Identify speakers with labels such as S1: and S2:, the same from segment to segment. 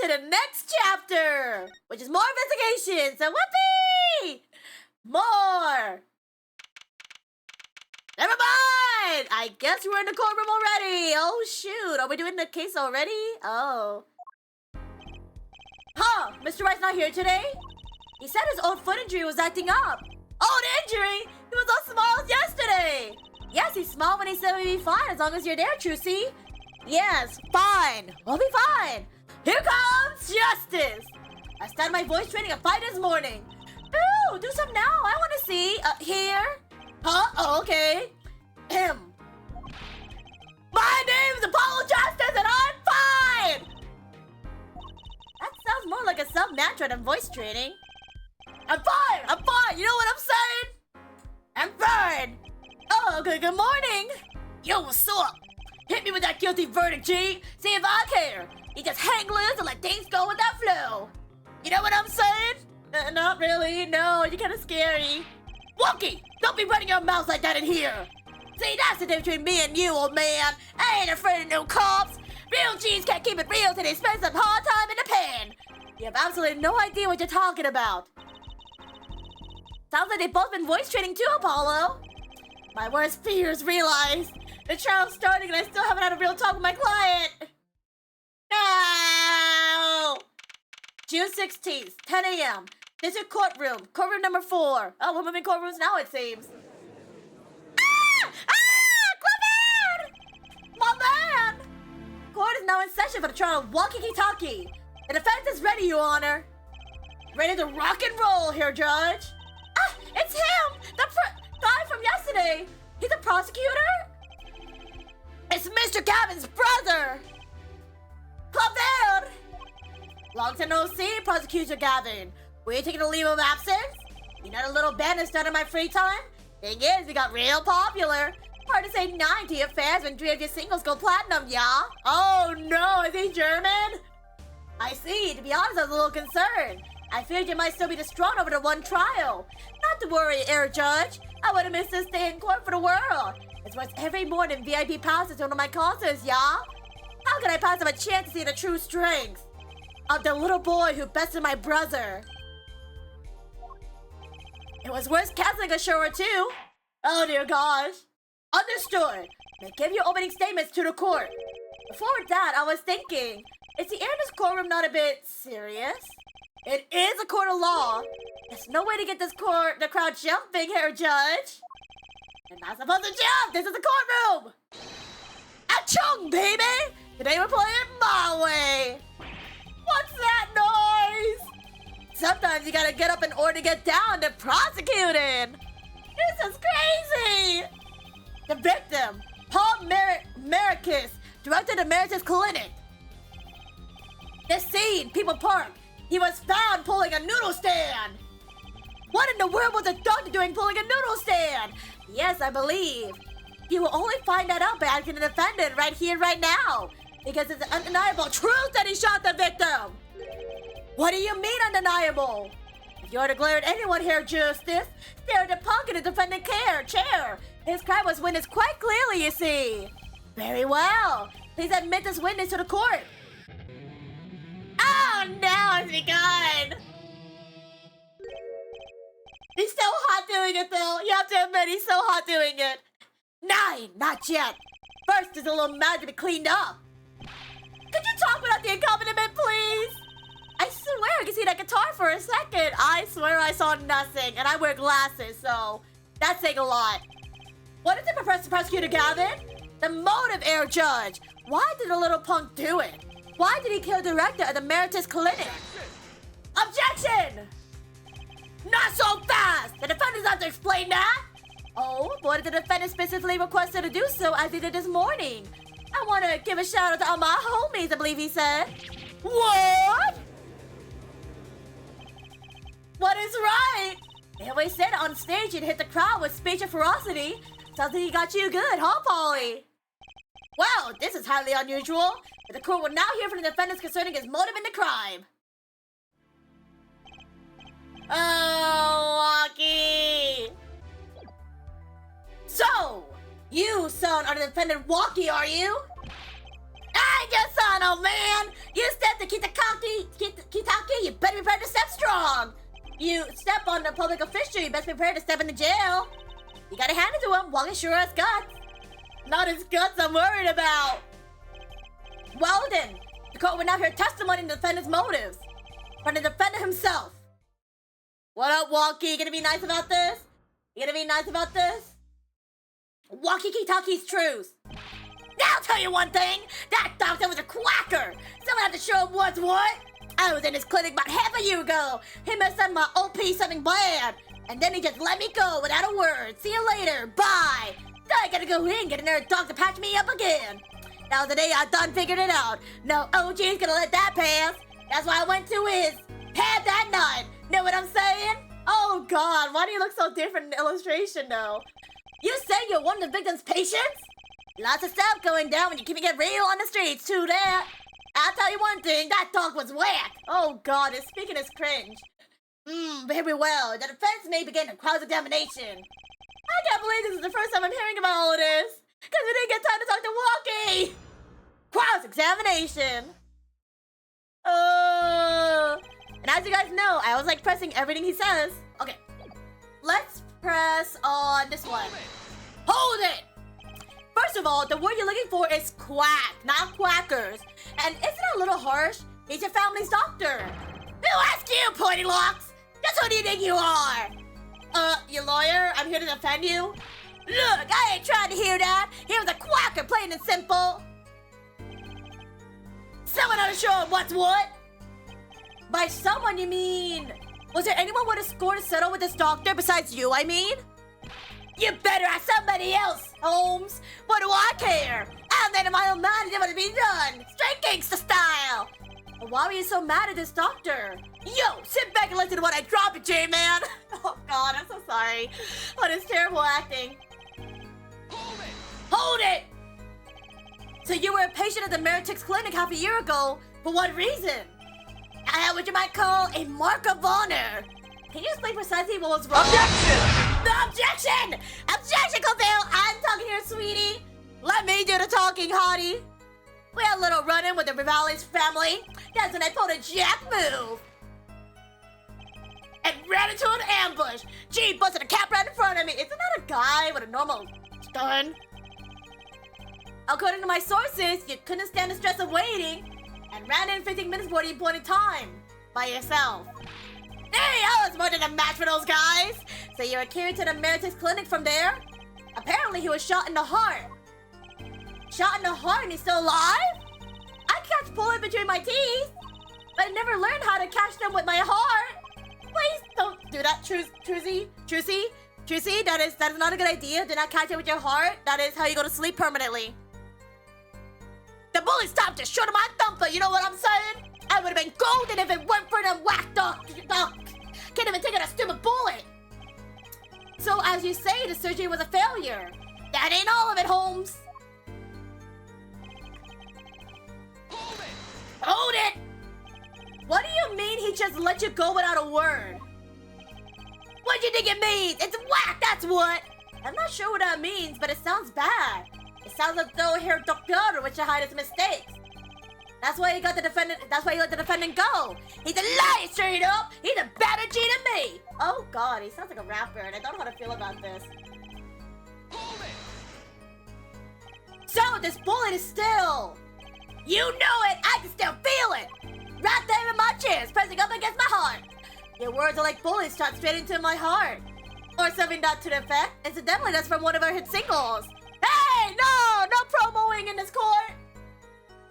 S1: to the next chapter, which is more investigation. So whoopee! More. Never mind. I guess we're in the courtroom already. Oh shoot, are we doing the case already? Oh. Huh? Mr. Wright's not here today. He said his old foot injury was acting up. Old injury? He was as small as yesterday. Yes, he's small when he said we'd be fine as long as you're there, Trucy. Yes, fine. We'll be fine. Here comes justice. I started my voice training at 5 this morning. Ooh, do some now. I want to see. Here. Huh? Oh, okay. My name's Apollo Justice and I'm fine. That sounds more like a self-mantra than voice training. I'm fine. I'm fine. You know what I'm saying? I'm fine. Oh, okay. Good morning. Yo, what's up? Hit me with that guilty verdict, G. See if I care. You just hang loose and let things go with that flow. You know what I'm saying? Not really. No, you're kind of scary. Wonky, don't be running your mouth like that in here. See, that's the difference between me and you, old man. I ain't afraid of no cops. Real G's can't keep it real till they spend some hard time in the pen. You have absolutely no idea what you're talking about. Sounds like they've both been voice training too, Apollo. My worst fears realized. The trial's starting and I still haven't had a real talk with my client. No! June 16th, 10 a.m. District courtroom number 4. Oh, we're moving courtrooms now, it seems. Ah! Ah! Clement! My man! Court is now in session for the trial of Walkie-Talkie. The defense is ready, Your Honor. Ready to rock and roll here, Judge. Ah! It's him! The guy from yesterday! He's a prosecutor? It's Mr. Gavin's brother! Clement! Long time no see, Prosecutor Gavin. Were you taking a leave of absence? You know the little band I started in my free time? Thing is, we got real popular. Hard to say 9 to your fans when 3 of your singles go platinum, yeah? Oh no, is he German? I see. To be honest, I was a little concerned. I feared you might still be distraught over the one trial. Not to worry, Air Judge. I wouldn't miss this day in court for the world. It's worth every morning VIP passes to one of my concerts, yeah? How could I pass up a chance to see the true strength of the little boy who bested my brother? It was worth canceling a show or two. Oh dear gosh. Understood. Now give your opening statements to the court. Before that, I was thinking, is the air in this courtroom not a bit serious? It is a court of law. There's no way to get the crowd jumping here, Judge. I'm not supposed to jump. This is the courtroom. Achong, baby. Today we're playing my way. What's that noise? Sometimes you gotta get up in order to get down to prosecuting. This is crazy. The victim, Paul Maricus, directed the Emeritus Clinic. This scene, People Park. He was found pulling a noodle stand. What in the world was the doctor doing pulling a noodle stand? Yes, I believe. He will only find that out by asking the defendant right here, right now. Because it's an undeniable truth that he shot the victim. What do you mean undeniable? If you are to glare at anyone here, Justice, stare at the punk in the defendant chair. His crime was witnessed quite clearly, you see. Very well. Please admit this witness to the court. Oh, now it's begun. He's so hot doing it, though. You have to admit, he's so hot doing it. 9, not yet. First, there's a little matter to be cleaned up. Could you talk without the accompaniment, please? I swear I can see that guitar for a second. I swear I saw nothing, and I wear glasses, so that's saying a lot. What is it, Professor Prosecutor Gavin? The motive, Air Judge. Why did the little punk do it? Why did he kill the director at the Emeritus Clinic? Objection! Not so fast! The defendants have to explain that! Oh, what did the defendant specifically requested to do so as he did this morning? I want to give a shout out to all my homies, I believe he said. What? What is right? He always said on stage he'd hit the crowd with speech and ferocity. Sounds like he got you good, huh, Polly? Well, this is highly unusual, but the court will now hear from the defendants concerning his motive in the crime. Oh, Walkie! So, you, son, are the defendant Walkie, are you? I guess son, old man! You stepped the Kitaki, you better be prepared to step strong. You step on the public official, you best be prepared to step into jail. You gotta hand it to him, walking sure as guts. Not his guts I'm worried about. Well then, the court will now hear testimony to the defendant's motives from the defendant himself. What up, Walkie? You gonna be nice about this? You gonna be nice about this? Walkie-talkie's truth. Now I'll tell you one thing. That doctor was a quacker. Someone had to show him what's what. I was in his clinic about half a year ago. He messed up my OP something bad. And then he just let me go without a word. See you later. Bye. Now I gotta go in, get another dog to patch me up again. That was the day I done figured it out. No OG's gonna let that pass. That's why I went to his head that night. Know what I'm saying? Oh God, why do you look so different in the illustration though? You say you're one of the victim's patients? Lots of stuff going down when you keep it real on the streets, too that. I'll tell you one thing, that dog was whack. Oh God, his speaking is cringe. Very well. The defense may begin a cross-examination. I can't believe this is the first time I'm hearing about all of this. Because we didn't get time to talk to Walkie. Cross-examination. And as you guys know, I always like pressing everything he says. Okay. Let's press on this one. Hold it! First of all, the word you're looking for is quack, not quackers. And isn't it a little harsh? He's your family's doctor. Who asked you, Pointy Locks? That's what you think you are. You lawyer? I'm here to defend you. Look, I ain't trying to hear that. He was a quacker, plain and simple. Someone ought to show him what's what. By someone, you mean... Was there anyone with a score to settle with this doctor besides you, I mean? You better ask somebody else, Holmes. What do I care? I'm made up my own mind and it would be done. Straight gangsta style. But why were you so mad at this doctor? Yo, sit back and listen to what I drop it, J-Man. Oh God, I'm so sorry. Oh, this terrible acting. Hold it! So you were a patient at the Meritix Clinic half a year ago. For what reason? I had what you might call a mark of honor. Can you explain precisely what was wrong? Objection! No objection! Objection, Claville! I'm talking here, sweetie. Let me do the talking, hottie. We had a little run-in with the Rivali's family. That's when I pulled a jack move. And ran into an ambush. Gee, busted a cap right in front of me. Isn't that a guy with a normal gun? According to my sources, you couldn't stand the stress of waiting and ran in 15 minutes before the appointed time by yourself. Hey, I was more than a match for those guys. So you were carried to the Meritix Clinic from there? Apparently he was shot in the heart. Shot in the heart and he's still alive? I catch bullets between my teeth, but I never learned how to catch them with my heart. Please don't do that, Trucy. That is not a good idea. Do not catch it with your heart. That is how you go to sleep permanently. The bullet stopped just short of my thumper, you know what I'm saying? I would have been golden if it weren't for them whack dog. Can't even take out a stupid bullet. So as you say, the surgery was a failure. That ain't all of it, Holmes. Hold it! What do you mean he just let you go without a word? What do you think it means? It's whack, that's what! I'm not sure what that means, but it sounds bad. It sounds as though Herr Doctor wished to hide his mistakes. That's why he let the defendant go. He's a liar straight up. He's a better G than me. Oh God, he sounds like a rapper and I don't know how to feel about this. So this bullet is still... You know it! I can still feel it! Right there in my chest, pressing up against my heart. Your words are like bullets shot straight into my heart. Or something that to the effect. Incidentally, that's from one of our hit singles. Hey! No promoing in this court!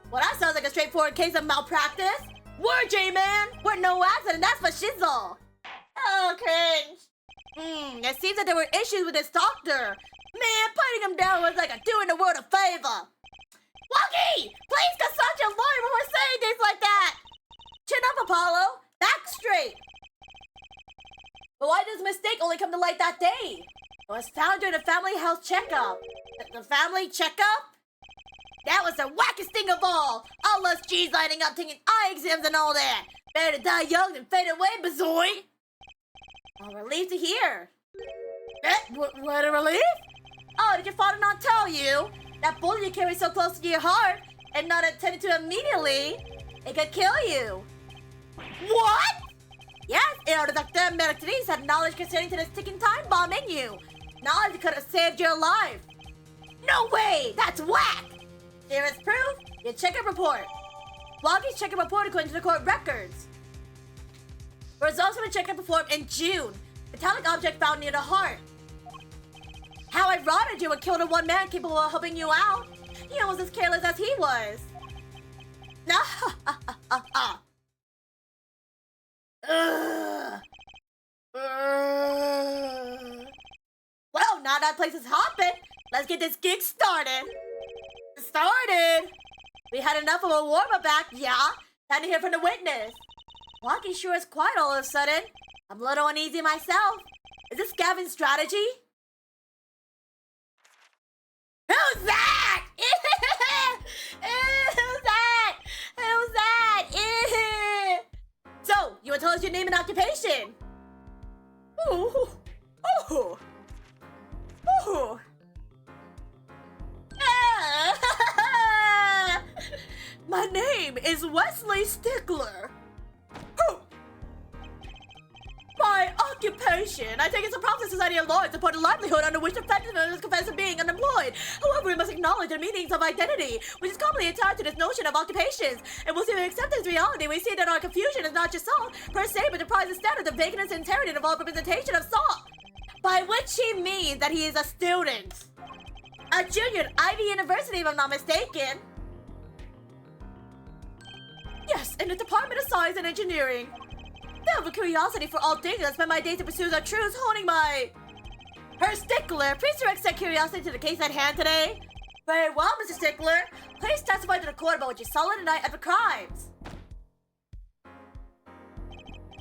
S1: Well, that sounds like a straightforward case of malpractice. Word, J-Man! We're no accident, that's for shizzle. Oh, cringe. It seems that there were issues with this doctor. Man, putting him down was like a doing the world a favor. Walkie! Please consult your lawyer when we're saying things like that! Chin up, Apollo. Back straight. But why does mistake only come to light that day? It was found during the family health checkup. The family checkup? That was the wackest thing of all! All us G's lining up taking eye exams and all that! Better to die young than fade away, bazoy! I'm relieved to hear. What a relief? Oh, did your father not tell you? That bullet you carry so close to your heart and not attended to immediately It could kill you. What? Yes, Aerodactyl Merectrice had knowledge concerning to this ticking time bomb in you. Knowledge could have saved your life. No way! That's whack! There is proof. Your checkup report. Bloggy's checkup report according to the court records. Results from the checkup performed in June. Metallic object found near the heart. How ironic you would kill the one man capable of helping you out. He almost as careless as he was. Well, now that place is hopping, let's get this gig started. We had enough of a warm-up act, yeah? Time to hear from the witness. Walking sure is quiet all of a sudden. I'm a little uneasy myself. Is this Gavin's strategy? Who's that? Who's that? So, you want to tell us your name and occupation? Ooh. My name is Wesley Stickler. My occupation. I take it's a prompt society of law to support a livelihood under which offensive is confessed of being unemployed. However, we must acknowledge the meanings of identity, which is commonly attached to this notion of occupations. And once we accept this reality, we see that our confusion is not just solved per se, but deprives the standard of vagueness and inherited of all representation of thought. By which he means that he is a student. A junior at Ivy University, if I'm not mistaken. Yes, in the Department of Science and Engineering. I have a curiosity for all things and spend my days to pursue the truth, honing her Stickler. Please direct that curiosity to the case at hand today. Very well, Mr. Stickler. Please testify to the court about what you saw the night of the crimes.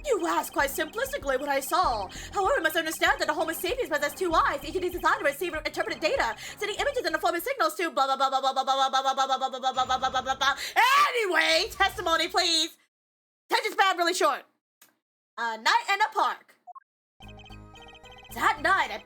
S1: You asked quite simplistically what I saw. However, you must understand that the Homo sapiens possess two eyes. Each of these is designed to receive interpreted data, sending images in the form of signals to blah blah blah blah blah blah blah blah blah blah blah blah blah blah blah blah blah blah. Anyway, testimony, please. Attention span really short. A night in a park. That night, I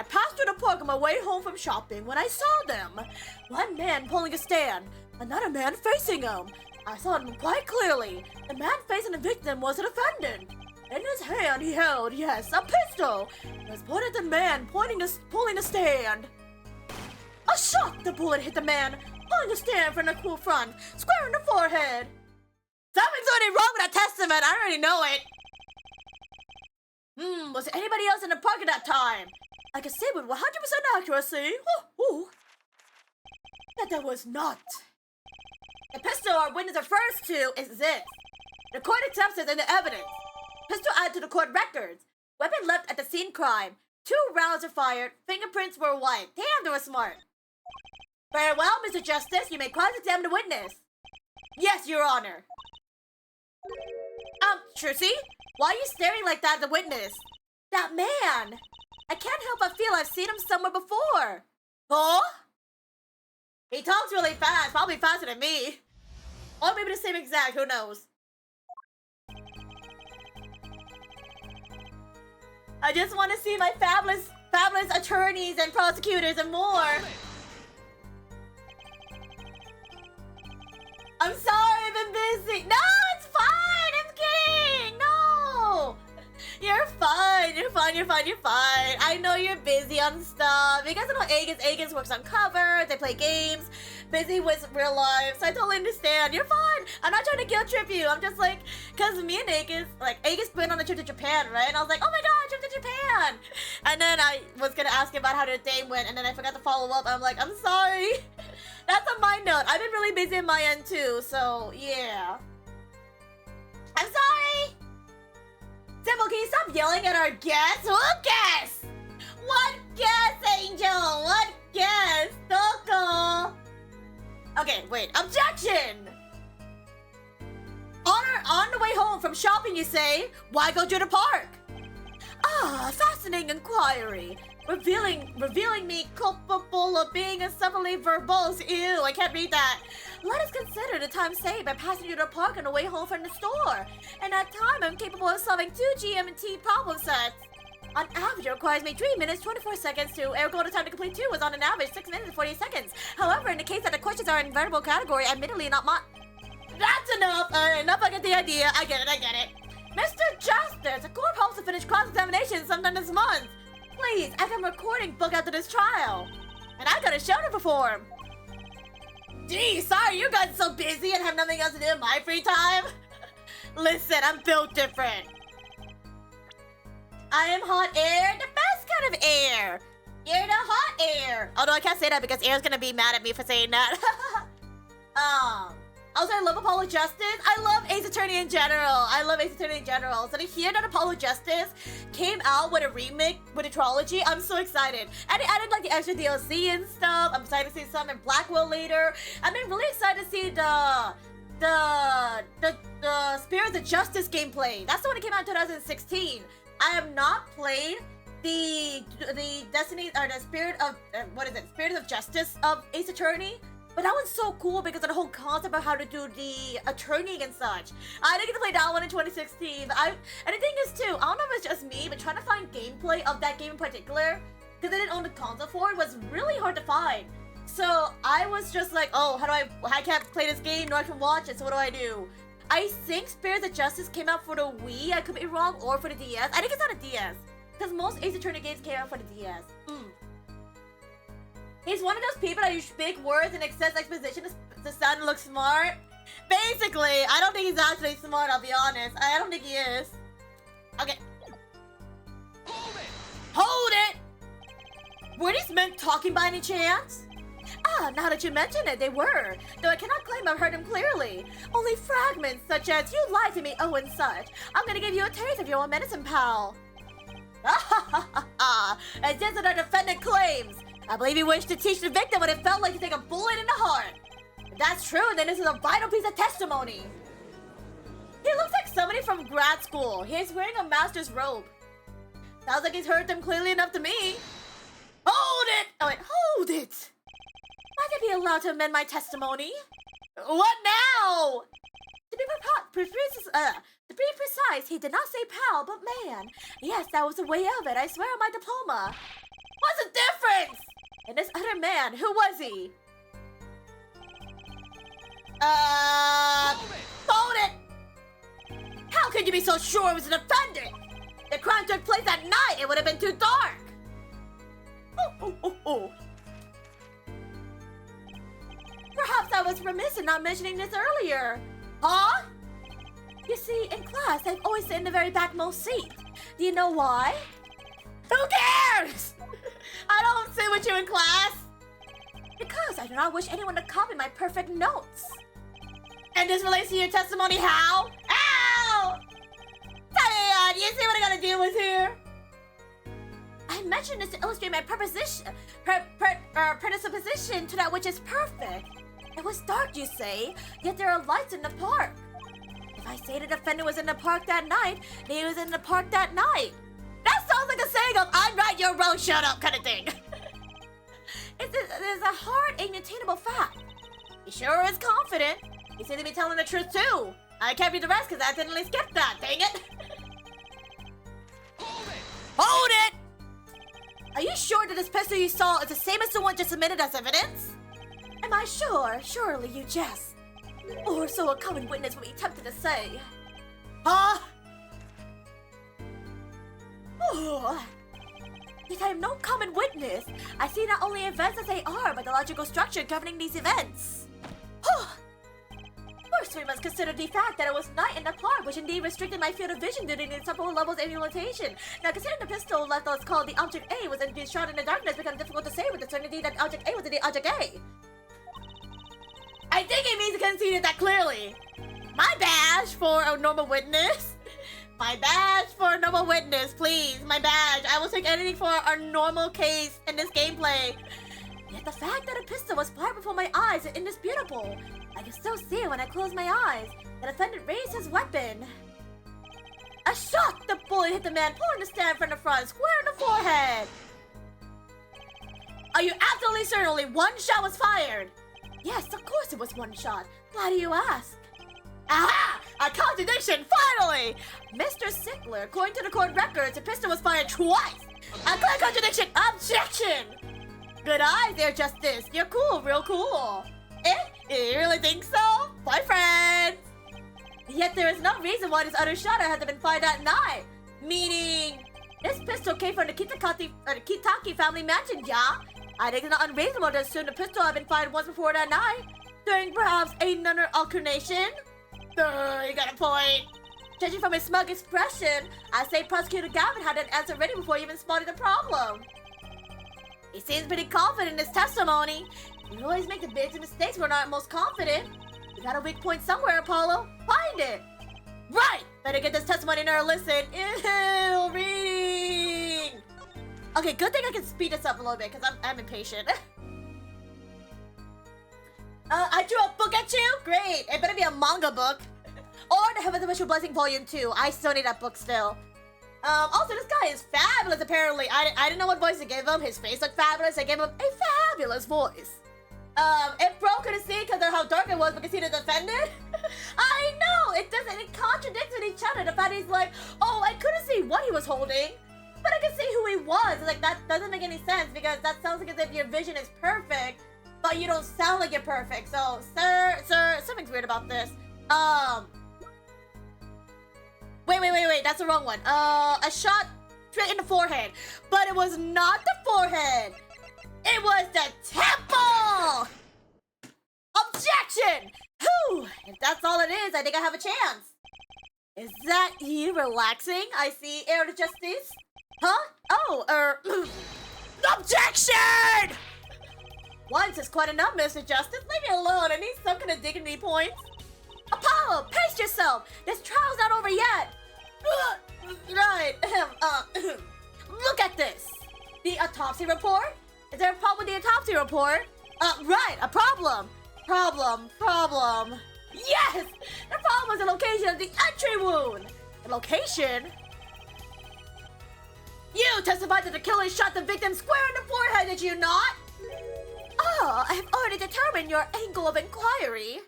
S1: passed through the park on my way home from shopping when I saw them. One man pulling a stand, another man facing him. I saw him quite clearly. The man facing the victim was a defendant. In his hand, he held, yes, a pistol. It was pointed at the man pulling the stand. A shot! The bullet hit the man pulling the stand from the cool front, square in the forehead. Something's already wrong with that testament. I already know it. Was there anybody else in the park at that time? I can say with 100% accuracy that there was not. The pistol our witness refers to is this. The court accepts it in the evidence. Pistol added to the court records. Weapon left at the scene crime. 2 rounds were fired. Fingerprints were white. Damn, they were smart. Very well, Mr. Justice. You may cross-examine the witness. Yes, Your Honor. Trucy? Why are you staring like that at the witness? That man! I can't help but feel I've seen him somewhere before. Huh? He talks really fast, probably faster than me. Or maybe the same exact, who knows? I just want to see my fabulous attorneys and prosecutors and more. I'm sorry, I've been busy. No, it's fine. I'm kidding. No. You're fine. You're fine. I know you're busy on stuff. You guys know Agus works on covers. They play games. Busy with real life. So I totally understand. You're fine. I'm not trying to guilt trip you. I'm just like, because me and Agus went on a trip to Japan, right? And I was like, oh my god, trip to Japan. And then I was going to ask him about how the day went. And then I forgot to follow up. I'm like, I'm sorry. That's on my note. I've been really busy on my end too. So, yeah. I'm sorry. Simple, can you stop yelling at our guests? What guests? What guests, Angel? What guests? Doko. Okay, wait. Objection! On the way home from shopping, you say, why go to the park? Ah, fascinating inquiry. Revealing me culpable of being insufferably verbose. Ew, I can't read that. Let us consider the time saved by passing through the park on the way home from the store. And at time, I'm capable of solving 2 GM&T problem sets. On average, it requires me 3 minutes, 24 seconds to, ergo the time to complete 2 was on an average 6 minutes and 48 seconds. However, in the case that the questions are in variable category, admittedly not That's enough. Enough, I get the idea. I get it. Mr. Justice, the court hopes to finish cross-examination sometime this month. Please, I have a recording book after this trial. And I got a show to perform. Gee, sorry you guys are so busy and have nothing else to do in my free time. Listen, I'm built different. I am hot air, the best kind of air. You're the hot air. Although I can't say that because Air's gonna be mad at me for saying that. Also, I love Apollo Justice. I love 𝘧𝘳𝘮𝘀 in general. So to hear that Apollo Justice came out with a remake with a trilogy, I'm so excited. And they added like the extra DLC and stuff. I'm excited to see some in Blackwell later. I'm really excited to see the Spirits of Justice gameplay. That's the one that came out in 2016. I have not played the Destiny or the Spirit of Justice of 𝘧𝘧𝘮𝘀. But that one's so cool because of the whole concept of how to do the attorney and such. I didn't get to play that one in 2016. And the thing is too, I don't know if it's just me, but trying to find gameplay of that game in particular, because I didn't own the console for it, was really hard to find. So I was just like, oh, I can't play this game, nor I can watch it, so what do I do? I think Spirits of Justice came out for the Wii, I could be wrong, or for the DS. I think it's on a DS, because most 𝘧𝘧𝘀𝘮 games came out for the DS. He's one of those people that use big words and excess exposition to sound and look smart. Basically, I don't think he's actually smart, I'll be honest. I don't think he is. Okay. Hold it! Were these men talking by any chance? Ah, now that you mention it, they were. Though I cannot claim I've heard them clearly. Only fragments such as, you lied to me, oh and such. I'm gonna give you a taste of your own medicine, pal. As just as our defendant claims. I believe he wished to teach the victim what it felt like to take a bullet in the heart. If that's true, then this is a vital piece of testimony. He looks like somebody from grad school. He's wearing a master's robe. Sounds like he's heard them clearly enough to me. Hold it! Oh wait, hold it! Might I be allowed to amend my testimony? What now? To be precise, he did not say pal, but man. Yes, that was the way of it, I swear on my diploma. What's the difference? And this other man, who was he? Hold it! How could you be so sure it was the defendant? The crime took place at night, it would have been too dark. Perhaps I was remiss in not mentioning this earlier. Huh? You see, in class, I've always sit in the very backmost seat. Do you know why? Who cares? I don't sit with you in class. Because I do not wish anyone to copy my perfect notes. And this relates to your testimony how? Ow! Do you see what I gotta deal with here? I mentioned this to illustrate my presupposition to that which is perfect. It was dark, you say, yet there are lights in the park. If I say the defendant was in the park that night, then he was in the park that night. That sounds like a saying of, I'm right, you're wrong, shut up, kind of thing. It is a hard, unattainable fact. He sure is confident. He seems to be telling the truth, too. I can't read the rest because I accidentally skipped that, dang it. Hold it! Are you sure that this pistol you saw is the same as the one just submitted as evidence? Am I sure? Surely you jest. Or so a common witness would be tempted to say. Huh? Yet I am no common witness. I see not only events as they are, but the logical structure governing these events. First, we must consider the fact that it was night in the park, which indeed restricted my field of vision due to the several levels of limitation. Now, considering the pistol left us called the Object A was indeed shot in the darkness, it becomes difficult to say with the certainty that Object A was indeed Object A. I think it means to concede that clearly. My badge for a normal witness. My badge for a normal witness, please. My badge. I will take anything for a normal case in this gameplay. Yet the fact that a pistol was fired before my eyes is indisputable. I can still see it when I close my eyes. The defendant raised his weapon. A shot! The bullet hit the man pulling the stand from the front, square in the forehead. Are you absolutely certain only one shot was fired? Yes, of course it was one shot. Why do you ask? Aha! A contradiction, finally! Mr. Sickler, according to the court records, the pistol was fired twice. A clear contradiction, objection! Good eyes there, Justice. You're cool, real cool. You really think so? Boyfriend! Yet there is no reason why this other shot had to been fired that night. Meaning, this pistol came from the Kitaki family mansion, yeah? I think it's not unreasonable to assume the pistol had been fired once before that night, during perhaps another alternation. You got a point. Judging from his smug expression, I say Prosecutor Gavin had an answer ready before he even spotted the problem. He seems pretty confident in his testimony. We always make the biggest mistakes when we're not most confident. You got a weak point somewhere, Apollo. Find it. Right! Better get this testimony in or listen. Ew, reading! Okay, good thing I can speed this up a little bit, because I'm impatient. I drew a book at you? Great! It better be a manga book. Or the Heaven's Special Blessing Volume 2. I still need that book still. Also, this guy is fabulous, apparently. I didn't know what voice to give him. His face looked fabulous. I gave him a fabulous voice. It broke to see because of how dark it was because he the defendant. I know! It contradicts with each other. The fact he's like, oh, I couldn't see what he was holding, but I could see who he was. Like, that doesn't make any sense because that sounds like as if your vision is perfect, but you don't sound like you're perfect. So, sir, something's weird about this. Wait, that's the wrong one. A shot straight in the forehead. But it was not the forehead. It was the temple! Objection! Whew! If that's all it is, I think I have a chance. Is that you relaxing? I see heir to justice. Huh? Oh, Objection! Once is quite enough, Mr. Justice. Leave me alone. I need some kind of dignity points. Apollo, pace yourself! This trial's not over yet! Right, look at this! The autopsy report? Is there a problem with the autopsy report? Right, a problem! Problem! Yes! The problem was the location of the entry wound! The location? You testified that the killer shot the victim square in the forehead, did you not? Oh, I have already determined your angle of inquiry.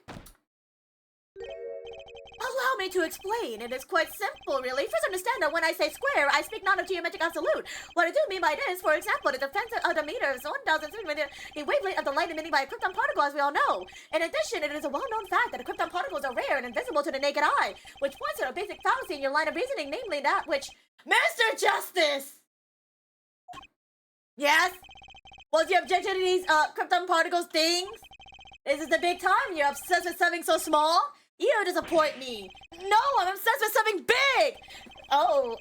S1: Allow me to explain. It is quite simple, really. First, understand that when I say square, I speak not of geometric absolute. What I do mean by this, for example, the defense of the meter is 1,000 the wavelength of the light emitted by a krypton particle, as we all know. In addition, it is a well-known fact that the krypton particles are rare and invisible to the naked eye, which points to a basic fallacy in your line of reasoning, namely that which... Mr. Justice! Yes? What's your objection to these, krypton particles things? Is this the big time? You're obsessed with something so small? You disappoint me. No, I'm obsessed with something big. Oh,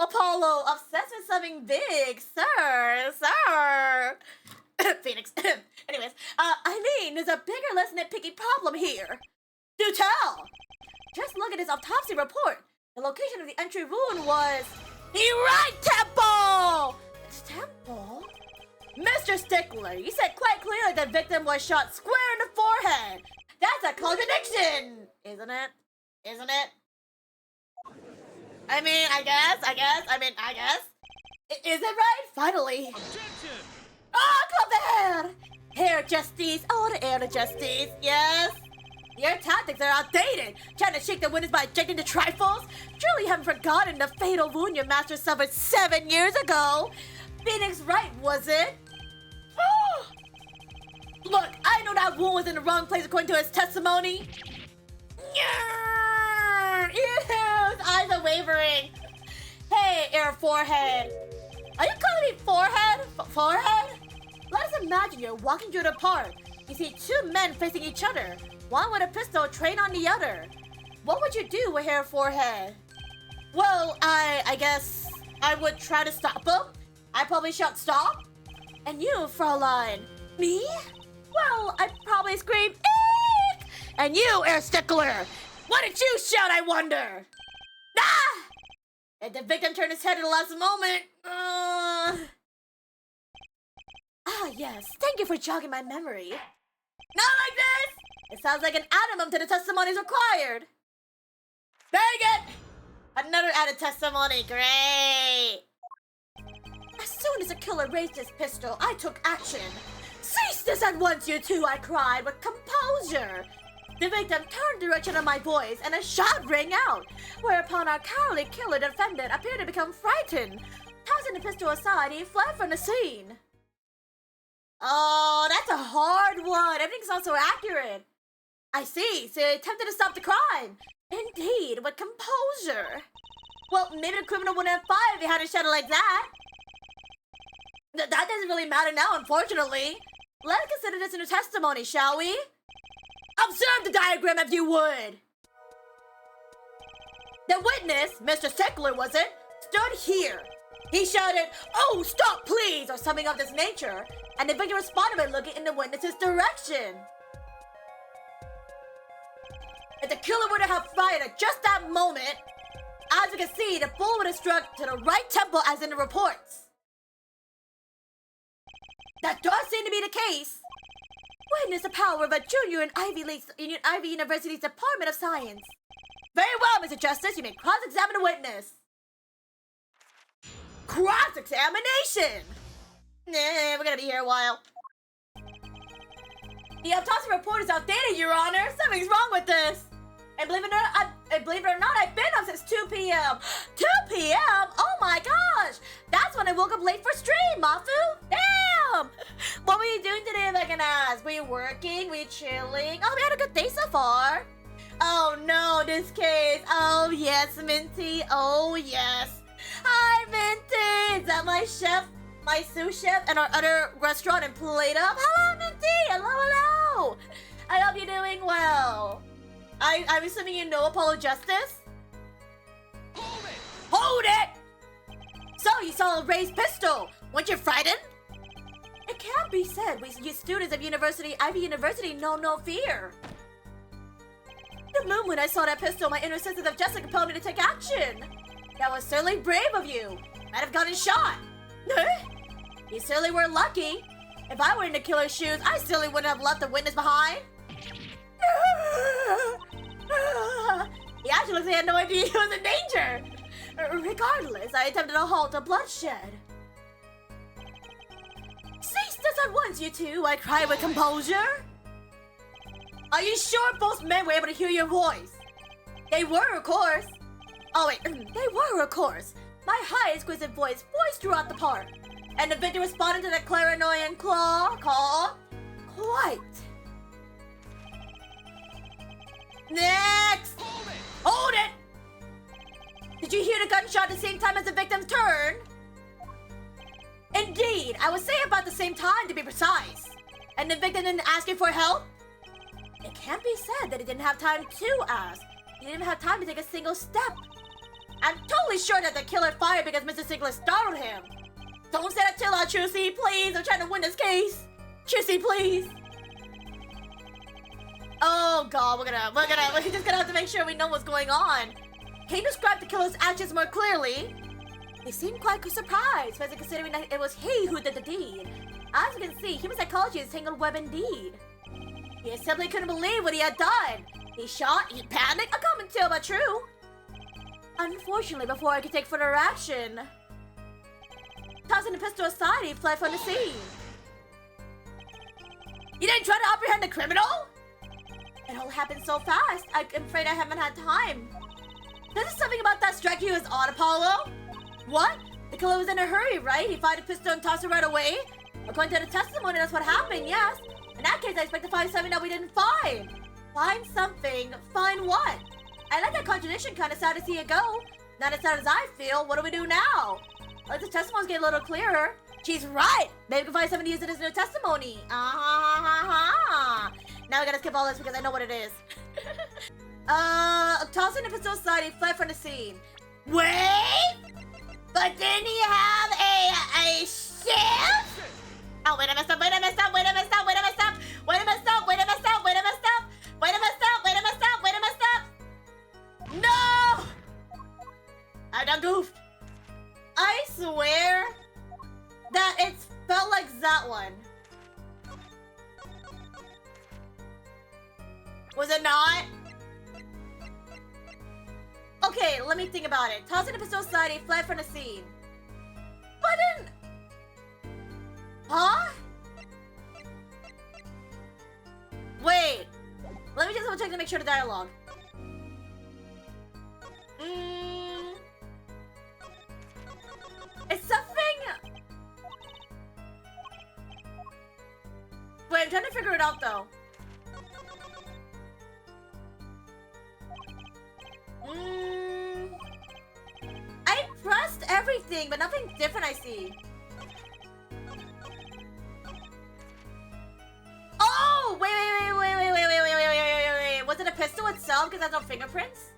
S1: Apollo, obsessed with something big, sir. Phoenix. Anyways, I mean, there's a bigger, less nitpicky problem here. Do tell. Just look at this autopsy report. The location of the entry wound was the right temple. It's temple? Mr. Stickler, you said quite clearly the victim was shot square in the forehead. That's a contradiction, isn't it? I mean, I guess. Is it right? Finally.
S2: Objection!
S1: Clap the heir justice, the heir to justice, yes. Your tactics are outdated. Trying to shake the winners by objecting to trifles. Surely you haven't forgotten the fatal wound your master suffered 7 years ago. Phoenix Wright, was it? Look, I know that wound was in the wrong place according to his testimony. His eyes are wavering. Hey, air forehead. Are you calling me forehead? Forehead? Let us imagine you're walking through the park. You see two men facing each other. One with a pistol trained on the other. What would you do with hair forehead? Well, I guess I would try to stop him. I'd probably shout stop. And you, Fraulein? Me? Well, I'd probably scream, eek! And you, Air Stickler, what did you shout, I wonder? Ah! And the victim turned his head at the last moment. Yes. Thank you for jogging my memory. Not like this! It sounds like an addendum to the testimonies required. Dang it! Another added testimony. Great! As soon as the killer raised his pistol, I took action. Cease this at once, you two, I cried with composure. The victim turned the direction of my voice and a shot rang out, whereupon our cowardly killer defendant appeared to become frightened. Tossing the pistol aside, he fled from the scene. Oh, that's a hard one. Everything's not so accurate. I see, so he attempted to stop the crime. Indeed, with composure. Well, maybe the criminal wouldn't have fired if he hadn't shut it like that. That doesn't really matter now, unfortunately. Let's consider this in a testimony, shall we? Observe the diagram if you would. The witness, Mr. Strickler, was it, stood here. He shouted, "Oh, stop, please," or something of this nature, and the victim responded by looking in the witness's direction. If the killer would have fired at just that moment, as you can see, the bullet would have struck to the right temple as in the reports. That does seem to be the case. Witness the power of a junior in Ivy University's Department of Science. Very well, Mr. Justice, you may cross-examine the witness. Cross-examination! Nah, we're gonna be here a while. The autopsy report is outdated, Your Honor. Something's wrong with this. And believe it or not, I've been up since 2 p.m. 2 p.m.? Oh my gosh! That's when I woke up late for stream, Mafu! Damn! What were you doing today, if I can ask? Were you working? Were you chilling? Oh, we had a good day so far. Oh no, this case. Oh yes, Minty. Oh yes. Hi, Minty! Is that my chef? My sous chef and our other restaurant in Plata? Hello, Minty! Hello, hello! I hope you're doing well. I'm assuming you know Apollo Justice?
S2: Hold it!
S1: Hold it! So, you saw a raised pistol. Weren't you frightened? It can't be said. You students of Ivy University know no fear. The moment I saw that pistol, my inner sensitive Jessica compelled me to take action. That was certainly brave of you. Might have gotten shot. You certainly were lucky. If I were in the killer's shoes, I certainly wouldn't have left the witness behind. He actually looks like he had no idea he was in danger. Regardless, I attempted to halt the bloodshed. Cease this at once, you two, I cried with composure. Are you sure both men were able to hear your voice? They were, of course. Oh wait, they were, of course. My high exquisite voice voiced throughout the part. And the victim responded to the clarion call. Quite. Next! Hold it! Did you hear the gunshot at the same time as the victim's turn? Indeed, I would say about the same time to be precise. And the victim didn't ask you for help? It can't be said that he didn't have time to ask. He didn't have time to take a single step. I'm totally sure that the killer fired because Mr. Ziegler startled him. Don't say that too loud, Trucy, please. I'm trying to win this case. Trucy, please. Oh God, we're just gonna have to make sure we know what's going on. Can you describe the killer's actions more clearly? They seemed quite surprised, especially considering that it was he who did the deed. As you can see, human psychology is a tangled web indeed. He simply couldn't believe what he had done. He shot, he panicked, a common tale but true. Unfortunately, before I could take further action, tossing the pistol aside, he fled from the scene. You didn't try to apprehend the criminal? It all happened so fast, I'm afraid I haven't had time. Doesn't something about that strike you as odd, Apollo? What? The killer was in a hurry, right? He fired a pistol and tossed it right away? According to the testimony, that's what happened, yes. In that case, I expect to find something that we didn't find. Find something? Find what? I like that contradiction, kind of sad to see it go. Not as sad as I feel. What do we do now? Let the testimonies get a little clearer. She's right. Maybe we can find something to use in his new testimony. Now we gotta skip all this because I know what it is. Tossing the pistol aside, he fled from the scene. Wait! But didn't he have a shift? Oh, wait, I messed up, wait, I messed up, wait, I messed up, wait, I messed up, wait, I messed up, wait, I messed up, wait, I messed up, wait, I messed up, wait, I messed up, wait, I messed up. No! I done goofed. I swear that it felt like that one. Was it not? Okay, let me think about it. Tossing the pistol aside, he fled from the scene. But then... Huh? Wait. Let me just double check to make sure the dialogue. It's something... Wait, I'm trying to figure it out though. everything, but nothing different I see. Oh, wait. Was it a pistol itself because it has no fingerprints?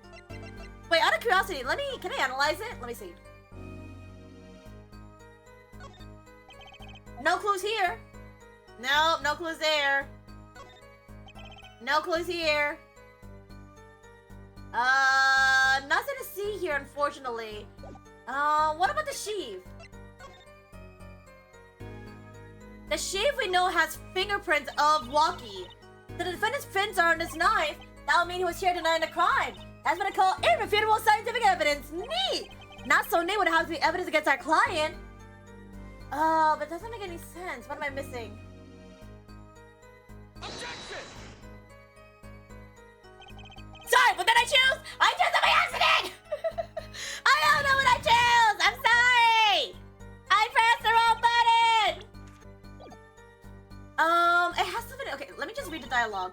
S1: Wait, out of curiosity, can I analyze it? Let me see. No clues here. Nope, no clues there. No clues here. Nothing to see here, unfortunately. What about the sheath? The sheath we know has fingerprints of Walkie. The defendant's prints are on his knife. That would mean he was here denying the crime. That's what I call irrefutable scientific evidence. Neat! Not so neat would have to be evidence against our client. But it doesn't make any sense. What am I missing?
S2: Objection!
S1: Sorry, what did I choose? I chose it by accident! I don't know what I chose! I'm sorry! I pressed the wrong button! It has something. Okay, let me just read the dialogue.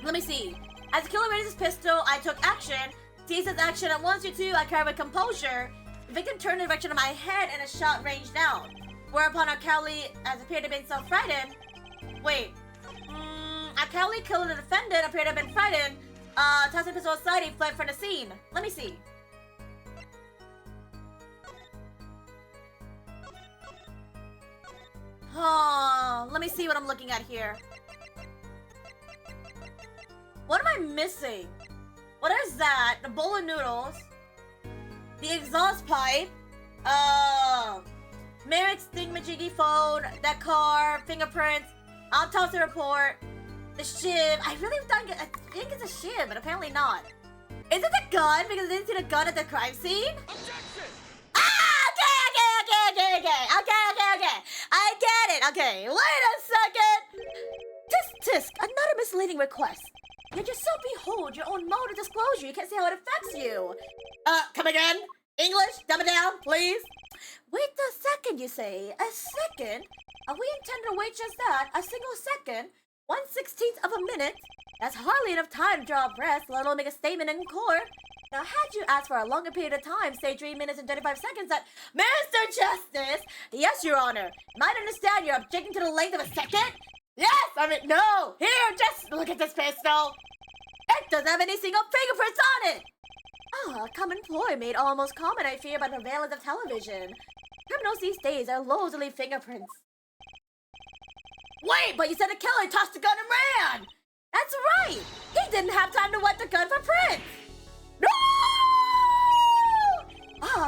S1: Let me see. As the killer raised his pistol, I took action. Seized his action at 1 to 2, I carried with composure. The victim turned in the direction of my head and a shot ranged out. Whereupon Akali, as appeared to have been so frightened. Wait. Akali killed the defendant, appeared to have been frightened. Tossed the pistol aside, he fled from the scene. Let me see. Let me see what I'm looking at here. What am I missing? What is that? The bowl of noodles. The exhaust pipe. Merrick's thingamajiggy phone. That car. Fingerprints. Autopsy report. The shiv. I think it's a shiv, but apparently not. Is it the gun? Because I didn't see the gun at the crime scene?
S2: Objection!
S1: Okay. I get it. Okay, wait a second. Tisk, another misleading request. Yet yourself behold your own mode of disclosure. You can't see how it affects you. Come again? English? Dumb it down, please. Wait a second, you say. A second? We intend to wait just that. A single second. 1/16th of a minute. That's hardly enough time to draw a breath, let alone make a statement in court. Now, had you asked for a longer period of time, say 3 minutes and 35 seconds, that Mr. Justice! Yes, Your Honor. Might understand you're objecting to the length of a second? Yes! No! Here, just look at this pistol! It doesn't have any single fingerprints on it! A common ploy made almost common, I fear, by the prevalence of television. Criminals these days are loath to leave fingerprints. Wait, but you said the killer tossed the gun and ran! That's right! He didn't have time to wipe the gun for prints! No!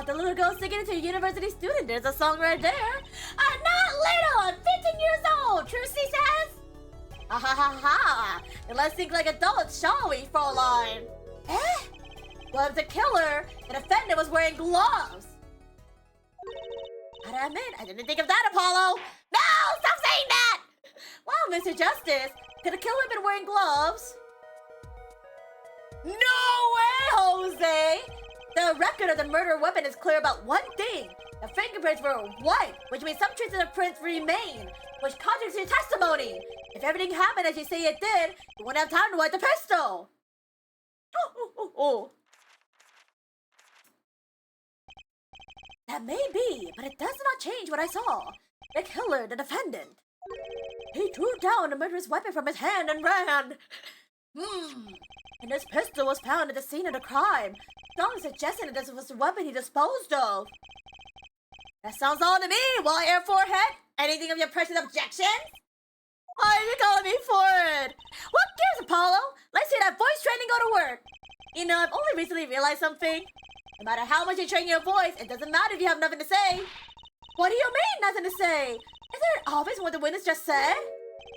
S1: The little girl singing to a university student. There's a song right there. I'm not little, I'm 15 years old, Trucy says. And let's think like adults, shall we, Fraulein? Well, if the killer, the defendant was wearing gloves. Gotta admit, I didn't think of that, Apollo. No, stop saying that! Wow, Mr. Justice, could the killer have been wearing gloves? No way, Jose! The record of the murder weapon is clear about one thing. The fingerprints were white, which means some traces of prints remain, which contradicts your testimony. If everything happened as you say it did, you wouldn't have time to wipe the pistol. That may be, but it does not change what I saw. The killer, the defendant. He drew down the murderous weapon from his hand and ran. And his pistol was found at the scene of the crime, strongly suggesting that this was the weapon he disposed of. That sounds all to me, wire forehead. Anything of your precious objections? Why are you calling me forehead? What gives, Apollo? Let's see that voice training go to work. You know, I've only recently realized something. No matter how much you train your voice, it doesn't matter if you have nothing to say. What do you mean, nothing to say? Isn't it obvious what the witness just said?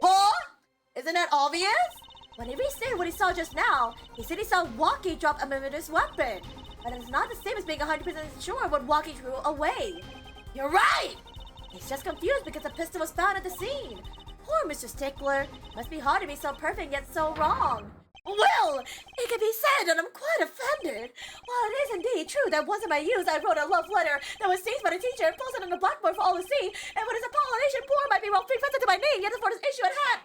S1: Huh? Isn't that obvious? When he restated what he saw just now, he said he saw Walkie drop a murderous weapon. But it's not the same as being 100% sure of what Walkie threw away. You're right! He's just confused because the pistol was found at the scene. Poor Mr. Stickler. Must be hard to be so perfect yet so wrong. Well, it can be said that I'm quite offended. While it is indeed true that once in my youth I wrote a love letter that was seized by the teacher and posted on the blackboard for all to see, and when his apologization poor might be well presented to my name, yet for this issue at hand.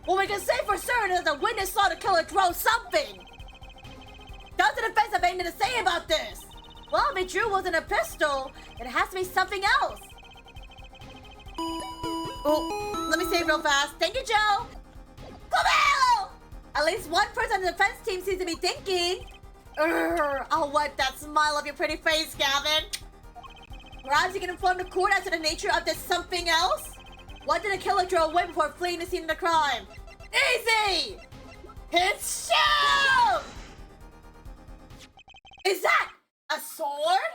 S1: Well, we can say for certain that the witness saw the killer throw something. Does the defense have anything to say about this? Well, if it drew wasn't a pistol, then it has to be something else. Oh, let me say it real fast. Thank you, Joe. Come At least one person on the defense team seems to be thinking. I'll wipe that smile off your pretty face, Gavin. Perhaps you can inform the court as to the nature of this something else? What did the killer throw away before fleeing the scene of the crime? Easy! It's shoot! Is that a sword?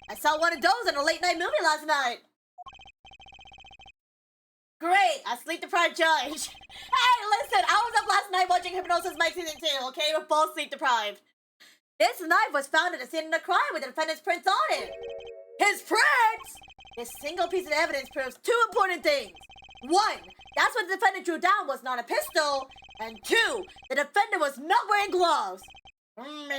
S1: I saw one of those in a late night movie last night. Great, a sleep-deprived judge. Hey, listen, I was up last night watching Hypnosis Mike Season 2, okay? We're both sleep-deprived. This knife was found at the scene of the crime with the defendant's prints on it. His prints? This single piece of evidence proves two important things. One, that's what the defendant drew down was not a pistol. And two, the defendant was not wearing gloves.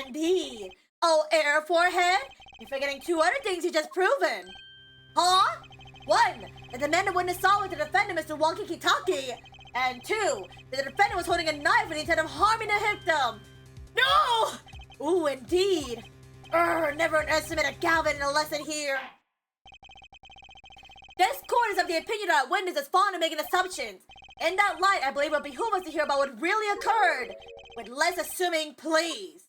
S1: Indeed. Oh, air forehead? You're forgetting two other things you just proven. Huh? One, that the man the witness saw with the defendant, Mr. Wonky Kitaki. And two, that the defendant was holding a knife with the intent of harming the victim. No! Ooh, indeed. Never underestimate a Galvin in a lesson here. This court is of the opinion that witness is fond of making assumptions. In that light, I believe it would behoove us to hear about what really occurred. With less assuming, please.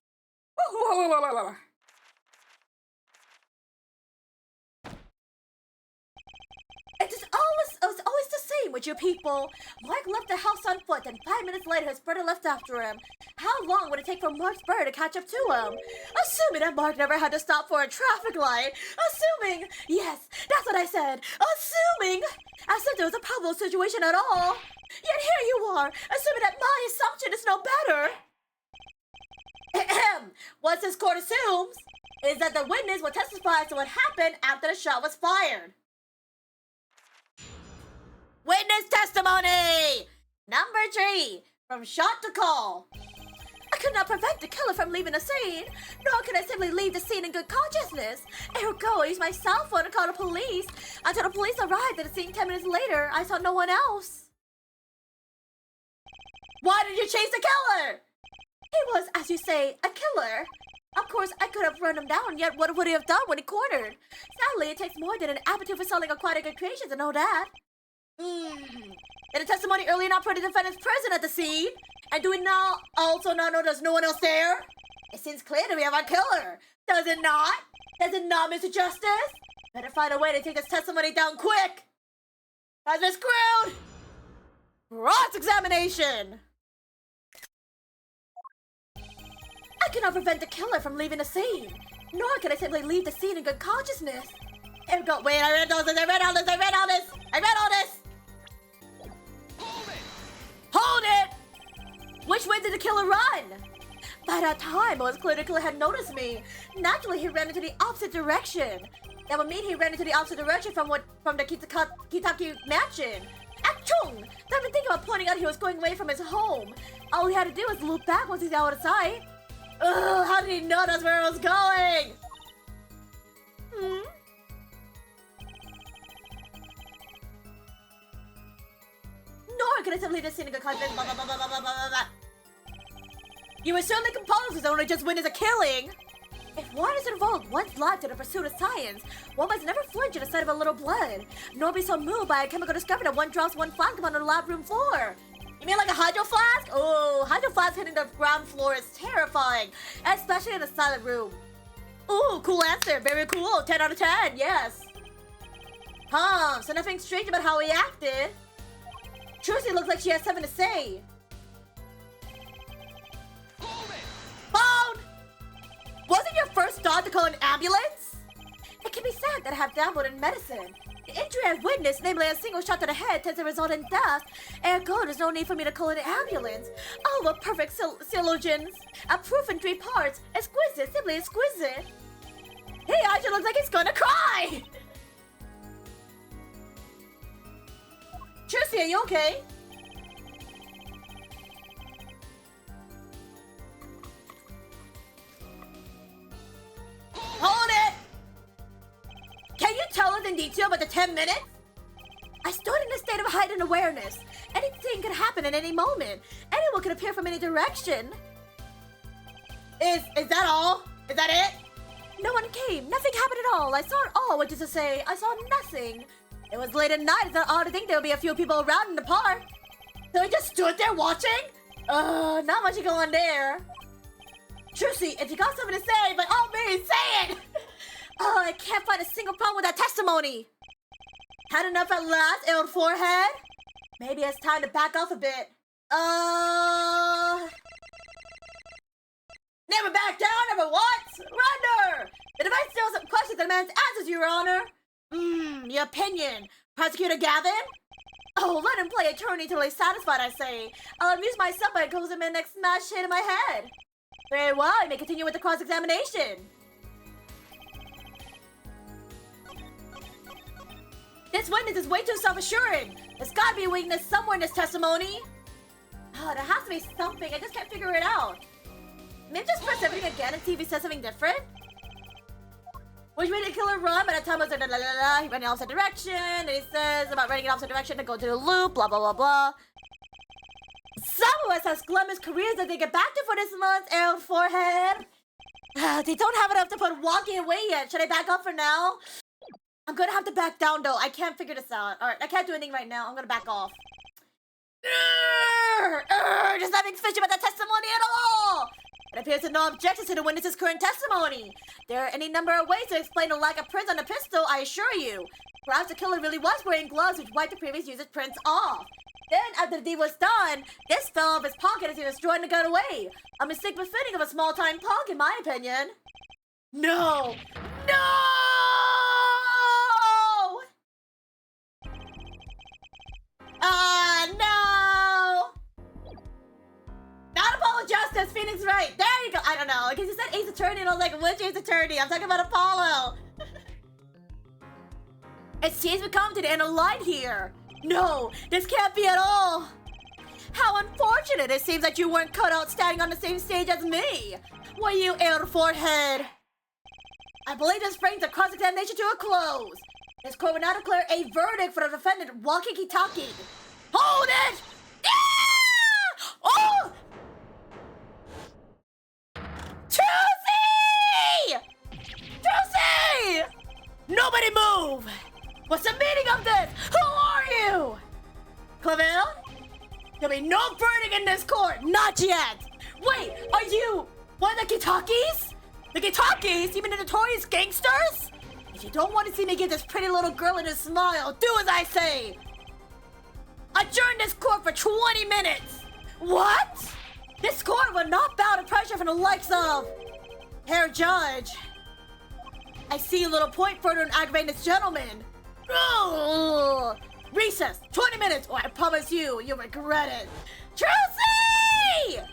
S1: It's always the same with you people. Mark left the house on foot, and 5 minutes later his brother left after him. How long would it take for Mark's brother to catch up to him? Assuming that Mark never had to stop for a traffic light. Assuming, yes, that's what I said. Assuming, as if there was a probable situation at all. Yet here you are, assuming that my assumption is no better. What this court assumes is that the witness will testify as to what happened after the shot was fired. Witness testimony! Number 3, from shot to call. I could not prevent the killer from leaving the scene, nor could I simply leave the scene in good consciousness. Ergo, I used my cell phone to call the police. Until the police arrived at the scene 10 minutes later, I saw no one else. Why did you chase the killer? He was, as you say, a killer. Of course, I could have run him down, yet what would he have done when he cornered? Sadly, it takes more than an aptitude for selling aquatic creations to know that. Did the testimony earlier not put the defendant's present at the scene? And do we now also not know there's no one else there? It seems clear that we have our killer. Does it not? Does it not, Mr. Justice? Better find a way to take this testimony down quick. Has been screwed. Cross-examination. I cannot prevent the killer from leaving the scene. Nor can I simply leave the scene in good consciousness. Wait, I read all this. Hold it! Which way did the killer run? By that time, it was clear the killer had noticed me. Naturally, he ran into the opposite direction. That would mean he ran into the opposite direction from the Kitaki mansion. Achtung! Don't even think about pointing out he was going away from his home. All he had to do was loop back once he's out of sight. Ugh, how did he know that's where I was going? Nor could I simply just see a good confidence. You were certainly composed as only just witnessed a killing. If one is involved one's life to the pursuit of science, one must never flinch at the sight of a little blood, nor be so moved by a chemical discovery that one drops one flask on the lab room floor. You mean like a hydro flask? Oh, hydro flask hitting the ground floor is terrifying, especially in a silent room. Ooh, cool answer. Very cool. 10 out of 10. Yes. So nothing strange about how he acted. Trucy looks like she has something to say. Phone! Wasn't your first thought to call an ambulance? It can be said that I have dabbled in medicine. The injury I witnessed, namely a single shot to the head, tends to result in death. Ergo, there's no need for me to call an ambulance. Oh, what perfect syllogisms. A proof in 3 parts. Exquisite, simply exquisite. Hey, Aja looks like he's gonna cry! Trucy, are you okay? Hold it! Can you tell us in detail about the 10 minutes? I stood in a state of heightened awareness. Anything could happen at any moment. Anyone could appear from any direction. Is that all? Is that it? No one came. Nothing happened at all. I saw it all, which is to say, I saw nothing. It was late at night. It's not odd to think there would be a few people around in the park. So we just stood there watching? Not much to go on there. Trucy, if you got something to say, by all means, say it! Oh, I can't find a single problem with that testimony. Had enough at last, 𝘧𝘯𝘰𝘮? Maybe it's time to back off a bit. Never back down, never what? Surrender! The defense still has some questions that demands answers, Your Honor. Your opinion. Prosecutor Gavin? Oh, let him play attorney till he's satisfied, I say. I'll amuse myself by closing my next smash hit in my head. Very well, I may continue with the cross-examination. This witness is way too self-assured. There's gotta be a weakness somewhere in this testimony. Oh, there has to be something. I just can't figure it out. Maybe just press everything again and see if he says something different? Which made the killer run, by the time I was like, la la la, he ran in the opposite direction, and he says about running in the opposite direction to go to the loop, blah blah blah blah. Some of us have glamorous careers that they get back to for this month, 𝘧𝘯𝘰𝘮. They don't have enough to put walking away yet. Should I back up for now? I'm gonna have to back down though. I can't figure this out. Alright, I can't do anything right now. I'm gonna back off. There's nothing fishy about that testimony at all! It appears that no objections to the witness's current testimony. There are any number of ways to explain the lack of prints on the pistol, I assure you. Perhaps the killer really was wearing gloves which wiped the previous user's prints off. Then, after the deed was done, this fell off his pocket as he was trying to get away. A mistake befitting of a small-time punk, in my opinion. No! No! No! Not Apollo Justice, Phoenix Wright. There you go. I don't know, because you said 𝘧𝘳𝘪𝘀 and I was like, which 𝘧𝘧𝘪𝘀? I'm talking about Apollo. It seems we come to the end of the line here. No, this can't be at all. How unfortunate. It seems like you weren't cut out standing on the same stage as me. Were you, 𝘧𝘯𝘰𝘮? I believe this brings the cross-examination to a close. This court will now declare a verdict for the defendant, walkie-talkie. Hold it! Yeah! Oh! Trucy! Trucy! Nobody move! What's the meaning of this? Who are you? Clavel? There'll be no verdict in this court! Not yet! Wait, are you one of the 𝘧𝘯𝘰𝘮s? The 𝘧𝘯𝘰𝘮s? You mean the notorious gangsters? If you don't want to see me give this pretty little girl a smile, do as I say! Adjourn this court for 20 minutes! What? This court will not bow to pressure from the likes of... Herr Judge. I see a little point further in aggravating this gentleman. Ugh. Recess, 20 minutes, or I promise you, you'll regret it. Trucy!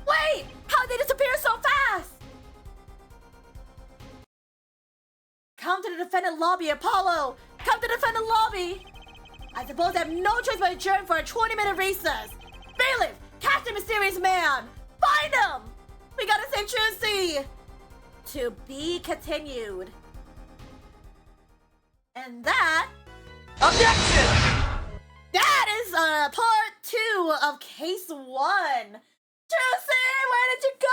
S1: Wait, how did they disappear so fast? Come to the defendant lobby, Apollo! Come to the defendant lobby! I suppose I have no choice but to adjourn for a 20-minute recess. Bailiff, catch the mysterious man! Find him! We gotta save Trucy! To be continued. And that...
S2: Objection!
S1: That is part 2 of case 1. Trucy, where did you go?